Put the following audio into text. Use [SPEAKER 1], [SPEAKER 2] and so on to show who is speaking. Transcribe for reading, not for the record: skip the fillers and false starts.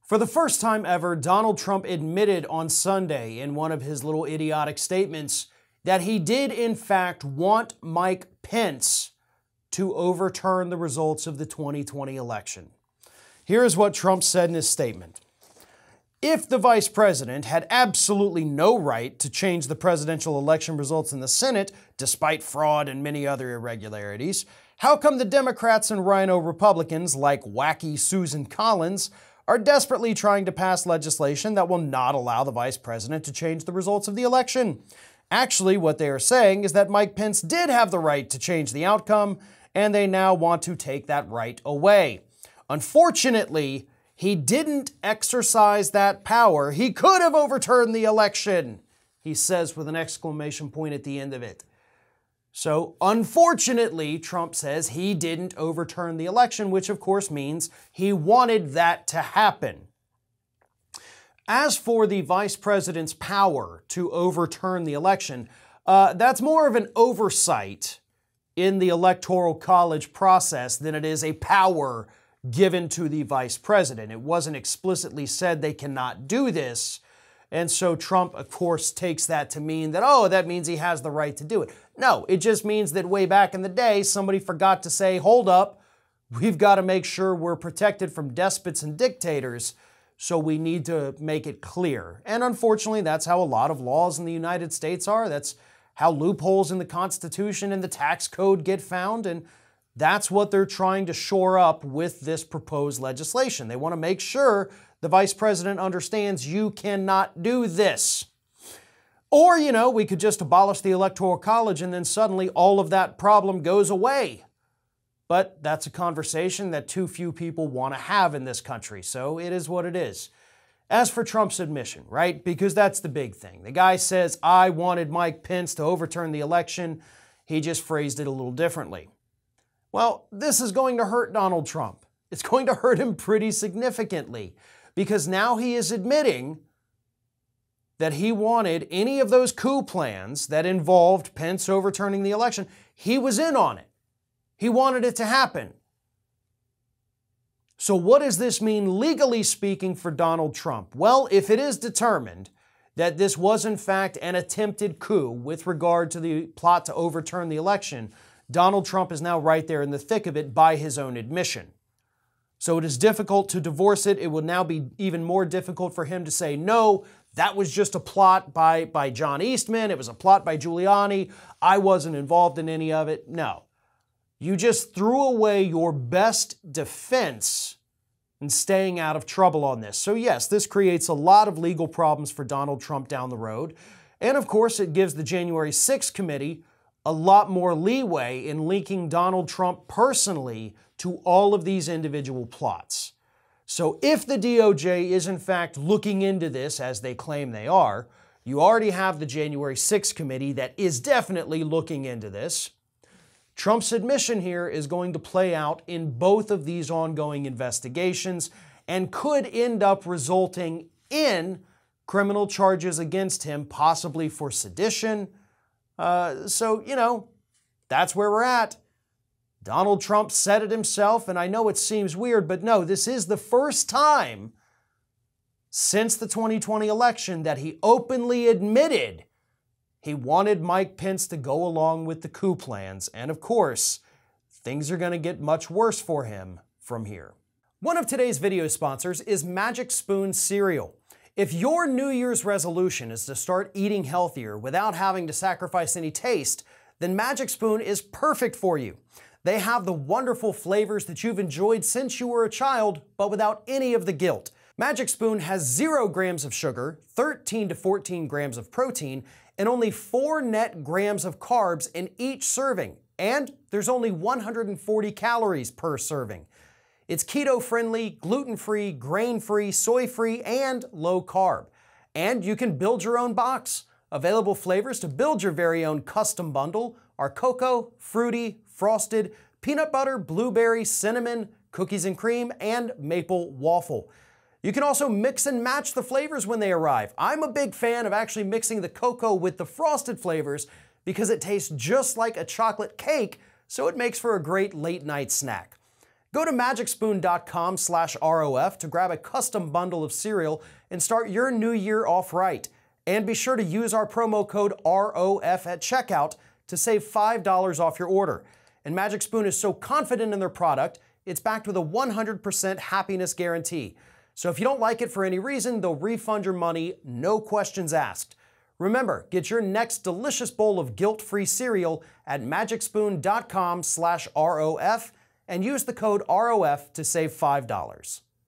[SPEAKER 1] For the first time ever, Donald Trump admitted on Sunday in one of his little idiotic statements that he did in fact want Mike Pence to overturn the results of the 2020 election. Here is what Trump said in his statement. If the vice president had absolutely no right to change the presidential election results in the Senate, despite fraud and many other irregularities, how come the Democrats and rhino Republicans like wacky Susan Collins are desperately trying to pass legislation that will not allow the vice president to change the results of the election? Actually, what they are saying is that Mike Pence did have the right to change the outcome, and they now want to take that right away. Unfortunately, he didn't exercise that power. He could have overturned the election, he says with an exclamation point at the end of it. So, unfortunately, Trump says he didn't overturn the election, which of course means he wanted that to happen. As for the vice president's power to overturn the election, that's more of an oversight in the Electoral College process than it is a power given to the vice president. It wasn't explicitly said they cannot do this. And so Trump, of course, takes that to mean that, oh, that means he has the right to do it. No, it just means that way back in the day, somebody forgot to say, hold up, we've got to make sure we're protected from despots and dictators, so we need to make it clear. And unfortunately, that's how a lot of laws in the United States are. That's how loopholes in the Constitution and the tax code get found, and that's what they're trying to shore up with this proposed legislation. They want to make sure the vice president understands you cannot do this. Or, we could just abolish the Electoral College and then suddenly all of that problem goes away. But that's a conversation that too few people want to have in this country, so it is what it is. As for Trump's admission, right, because that's the big thing. The guy says, I wanted Mike Pence to overturn the election. He just phrased it a little differently. Well, this is going to hurt Donald Trump. It's going to hurt him pretty significantly, because now he is admitting that he wanted any of those coup plans that involved Pence overturning the election. He was in on it. He wanted it to happen. So what does this mean legally speaking for Donald Trump? Well, if it is determined that this was in fact an attempted coup with regard to the plot to overturn the election, Donald Trump is now right there in the thick of it by his own admission. So it is difficult to divorce it. It will now be even more difficult for him to say, no, that was just a plot by John Eastman. It was a plot by Giuliani. I wasn't involved in any of it. No. You just threw away your best defense in staying out of trouble on this. So yes, this creates a lot of legal problems for Donald Trump down the road. And of course, it gives the January 6th committee a lot more leeway in linking Donald Trump personally to all of these individual plots. So if the DOJ is in fact looking into this, as they claim they are, you already have the January 6th committee that is definitely looking into this. Trump's admission here is going to play out in both of these ongoing investigations and could end up resulting in criminal charges against him, possibly for sedition. So, that's where we're at. Donald Trump said it himself, and I know it seems weird, but no, this is the first time since the 2020 election that he openly admitted he wanted Mike Pence to go along with the coup plans. And of course, things are going to get much worse for him from here. One of today's video sponsors is Magic Spoon cereal. If your New Year's resolution is to start eating healthier without having to sacrifice any taste, then Magic Spoon is perfect for you. They have the wonderful flavors that you've enjoyed since you were a child, but without any of the guilt. Magic Spoon has 0 grams of sugar, 13 to 14 grams of protein, and only 4 net grams of carbs in each serving. And there's only 140 calories per serving. It's keto-friendly, gluten-free, grain-free, soy-free, and low-carb. And you can build your own box. Available flavors to build your very own custom bundle are cocoa, fruity, frosted, peanut butter, blueberry, cinnamon, cookies and cream, and maple waffle. You can also mix and match the flavors when they arrive. I'm a big fan of actually mixing the cocoa with the frosted flavors because it tastes just like a chocolate cake, so it makes for a great late night snack. Go to magicspoon.com/ROF to grab a custom bundle of cereal and start your new year off right. And be sure to use our promo code ROF at checkout to save $5 off your order. And Magic Spoon is so confident in their product, it's backed with a 100% happiness guarantee. So if you don't like it for any reason, they'll refund your money, no questions asked. Remember, get your next delicious bowl of guilt-free cereal at magicspoon.com/ROF and use the code ROF to save $5.